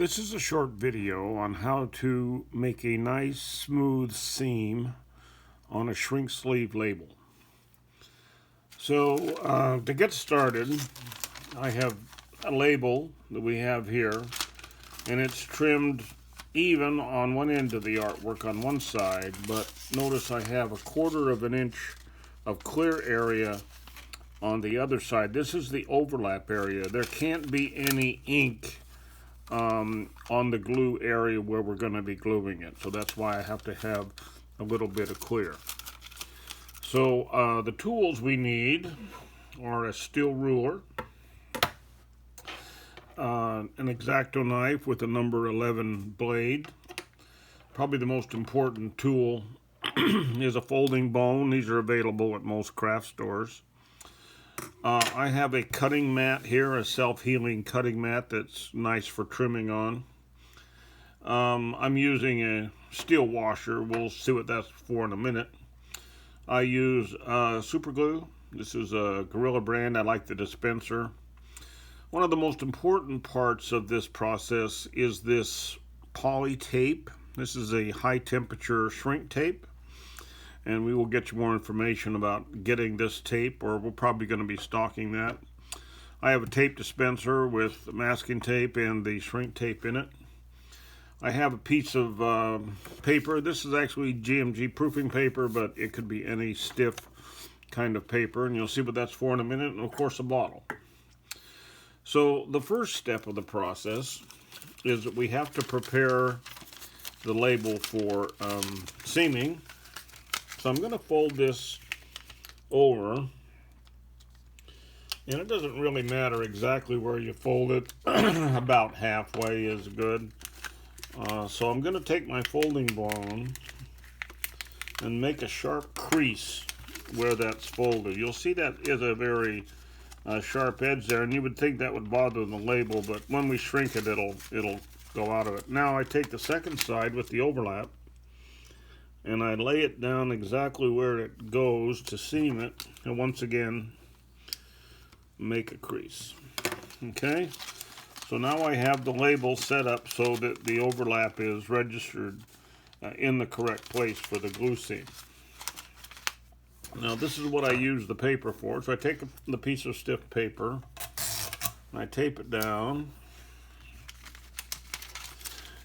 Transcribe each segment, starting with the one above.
This is a short video on how to make a nice smooth seam on a shrink sleeve label. So to get started, I have a label that we have here, and it's trimmed even on one end of the artwork on one side, but notice I have 1/4 of an inch of clear area on the other side. This is the overlap area. There can't be any ink on the glue area where we're going to be gluing it. So that's why I have to have a little bit of clear. So the tools we need are a steel ruler, an X-Acto knife with a number 11 blade. Probably the most important tool is a folding bone. These are available at most craft stores. I have a cutting mat here, a self-healing cutting mat that's nice for trimming on. I'm using a steel washer. We'll see what that's for in a minute. I use super glue. This is a Gorilla brand. I like the dispenser. One of the most important parts of this process is this poly tape. This is a high temperature shrink tape, and we will get you more information about getting this tape, or we're probably going to be stocking that. I have a tape dispenser with masking tape and the shrink tape in it. I have a piece of paper. This is actually GMG proofing paper, but it could be any stiff kind of paper, and you'll see what that's for in a minute, and of course a bottle. So the first step of the process is that we have to prepare the label for seaming. So I'm going to fold this over, and it doesn't really matter exactly where you fold it. About halfway is good. So I'm going to take my folding bone and make a sharp crease where that's folded. You'll see that is a very sharp edge there, and you would think that would bother the label, but when we shrink it, it'll go out of it. Now I take the second side with the overlap, and I lay it down exactly where it goes to seam it, and once again make a crease. Okay, so now I have the label set up so that the overlap is registered in the correct place for the glue seam. Now this is what I use the paper for. So I take the piece of stiff paper and I tape it down,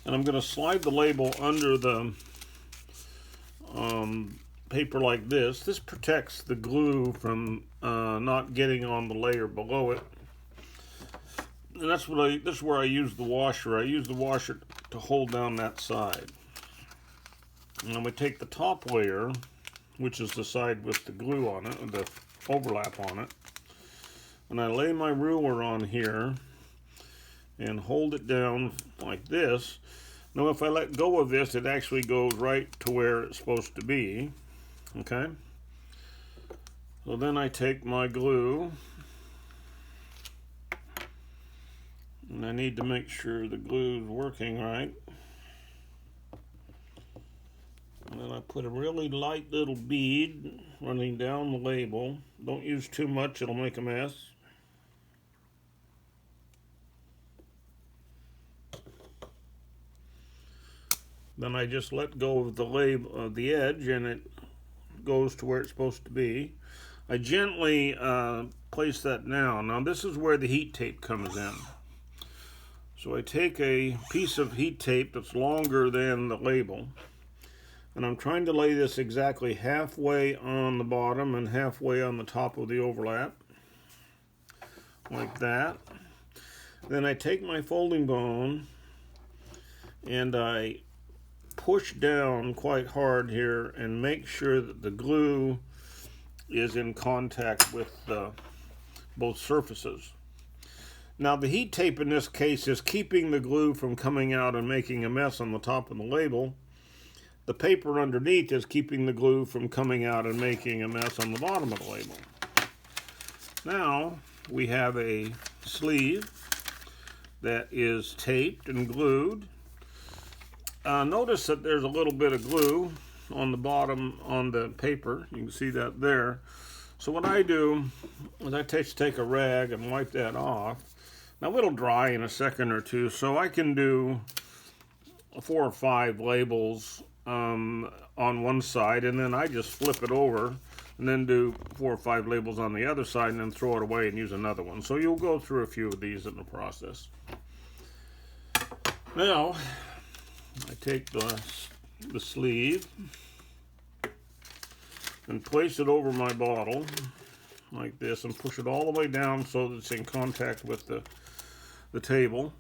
and I'm going to slide the label under the paper like this. This protects the glue from not getting on the layer below it. And this is where I use the washer. I use the washer to hold down that side. And then we take the top layer, which is the side with the glue on it, or the overlap on it, and I lay my ruler on here and hold it down like this. Now if I let go of this, it actually goes right to where it's supposed to be. Okay, so then I take my glue, and I need to make sure the glue is working right. And then I put a really light little bead running down the label. Don't use too much, it'll make a mess. Then I just let go of the label of the edge, and it goes to where it's supposed to be. I gently place that down. Now this is where the heat tape comes in. So I take a piece of heat tape that's longer than the label, and I'm trying to lay this exactly halfway on the bottom and halfway on the top of the overlap, like that. Then I take my folding bone and I push down quite hard here and make sure that the glue is in contact with both surfaces. Now the heat tape in this case is keeping the glue from coming out and making a mess on the top of the label. The paper underneath is keeping the glue from coming out and making a mess on the bottom of the label. Now we have a sleeve that is taped and glued. Notice that there's a little bit of glue on the bottom on the paper. You can see that there. So what I do is I take a rag and wipe that off. Now it'll dry in a second or two, so I can do 4 or 5 labels on one side, and then I just flip it over and then do 4 or 5 labels on the other side and then throw it away and use another one. So you'll go through a few of these in the process. Now I take the sleeve and place it over my bottle like this and push it all the way down so that it's in contact with the table.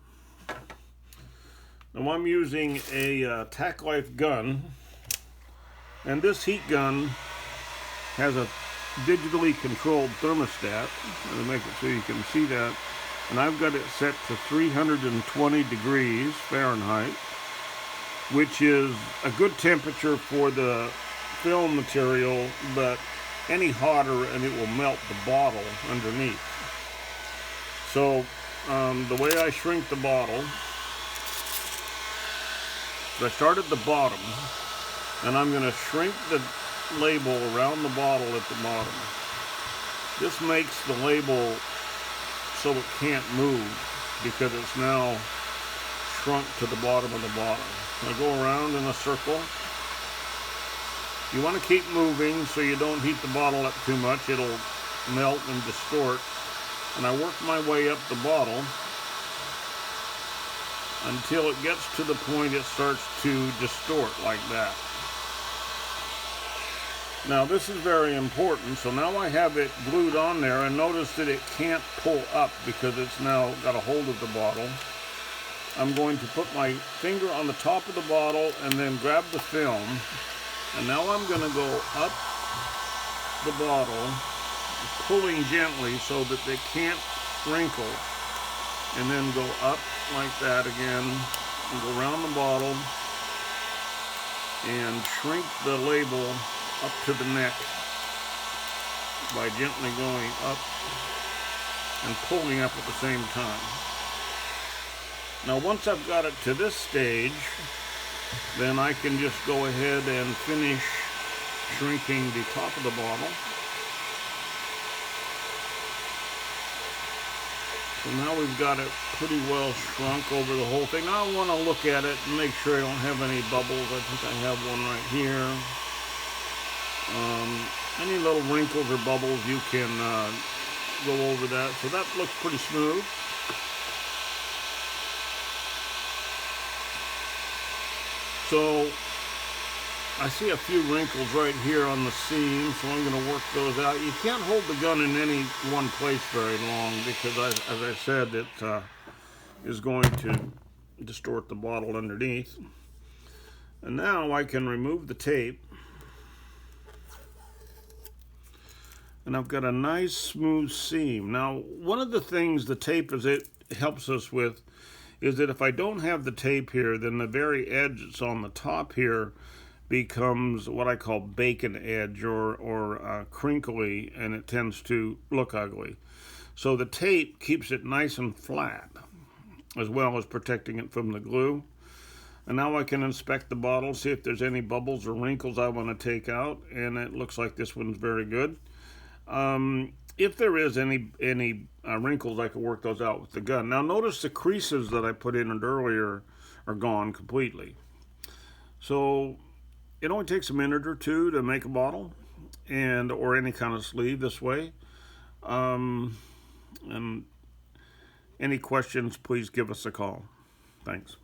Now I'm using a Tack Life gun, and this heat gun has a digitally controlled thermostat. I'll make it so you can see that. And I've got it set to 320 degrees Fahrenheit, which is a good temperature for the film material, but any hotter and it will melt the bottle underneath. So the way I shrink the bottle, I start at the bottom, and I'm going to shrink the label around the bottle at the bottom. This makes the label so it can't move because it's now shrunk to the bottom of the bottle. I go around in a circle. You want to keep moving so you don't heat the bottle up too much. It'll melt and distort. And I work my way up the bottle until it gets to the point it starts to distort like that. Now this is very important. So now I have it glued on there, and notice that it can't pull up because it's now got a hold of the bottle. I'm going to put my finger on the top of the bottle and then grab the film, and now I'm going to go up the bottle, pulling gently so that they can't wrinkle, and then go up like that again, and go around the bottle and shrink the label up to the neck by gently going up and pulling up at the same time. Now once I've got it to this stage, then I can just go ahead and finish shrinking the top of the bottle. So now we've got it pretty well shrunk over the whole thing. Now I want to look at it and make sure I don't have any bubbles. I think I have one right here. Any little wrinkles or bubbles, you can go over that. So that looks pretty smooth. So I see a few wrinkles right here on the seam, so I'm going to work those out. You can't hold the gun in any one place very long because, as I said, it is going to distort the bottle underneath. And now I can remove the tape. And I've got a nice smooth seam. Now, one of the things the tape helps us with is that if I don't have the tape here, then the very edge that's on the top here becomes what I call bacon edge or crinkly, and it tends to look ugly. So the tape keeps it nice and flat, as well as protecting it from the glue. And now I can inspect the bottle, see if there's any bubbles or wrinkles I want to take out, and it looks like this one's very good. If there is any wrinkles, I can work those out with the gun. Now notice the creases that I put in it earlier are gone completely. So it only takes a minute or two to make a bottle or any kind of sleeve this way. And any questions, please give us a call. Thanks.